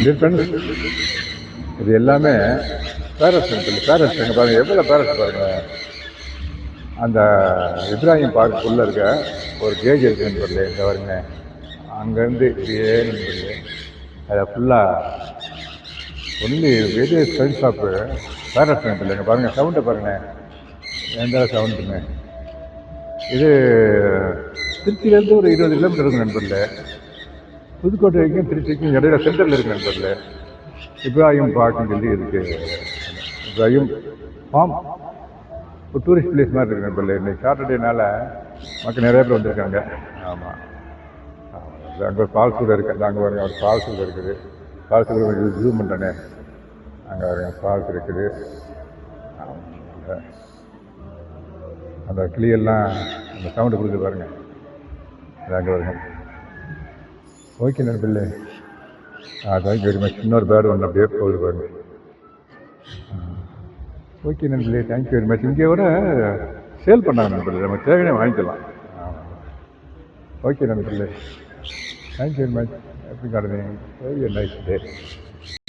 Different. இது எல்லாமே parrots எங்கே பாருங்கள், எவ்வளோ பேரட்ஸ் பாருங்கள். அந்த இப்ராஹிம் பார்க்குள்ளே இருக்க ஒரு கேஜ் இருக்குது நண்பர்களே, இந்த பாருங்க. அங்கேருந்து இப்படியே நண்பர்களே அதை ஃபுல்லாக only very friends of parrots நண்பர்களே. இங்கே பாருங்கள், சவுண்டை பாருங்கள், எந்த சவுண்டுங்க. இது திருச்சியிலேருந்து ஒரு 20 கிலோமீட்டர் இருக்கும் நண்பர்களே. புதுக்கோட்டை வரைக்கும் திருச்சிக்கும் இடையில சென்டரில் இருக்கு நண்பர்களே. இப்ராஹிம் பார்க்குன்னு சொல்லி இருக்குது. இப்ராஹிம் ஃபார்ம் ஒரு டூரிஸ்ட் பிளேஸ் மாதிரி இருக்கு நண்பர்களே. இன்னைக்கு சாட்டர்டேனால மக்கள் நிறைய பேர் வந்திருக்காங்க. ஆமாம், அங்கே ஒரு ஃபால்ஸ் கூட இருக்குது. அங்கே பாருங்க, ஒரு ஃபால்ஸ் கூட இருக்குது. ஃபால்ஸ் கூட கொஞ்சம் ஜூம் பண்ணுறேனே, அங்கே பாருங்க ஃபால்ஸ் இருக்குது. அந்த கிளியெல்லாம் அந்த சவுண்டு கொடுத்து பாருங்கள், அது அங்கே வருங்க. ஓகே நண்பர்களே, தேங்க்யூ வெரி மச். இன்னொரு பேர்டு ஒன்று அப்படியே போகுது பாருங்க. ஓகே நண்பர்களே, தேங்க்யூ வெரி மச். இங்கே வர சேல் பண்ணாங்க நண்பர்களே, நம்ம தேவையான வாங்கிக்கலாம். ஓகே நண்பர்களே, thank you very much. Happy gardening. Very nice day.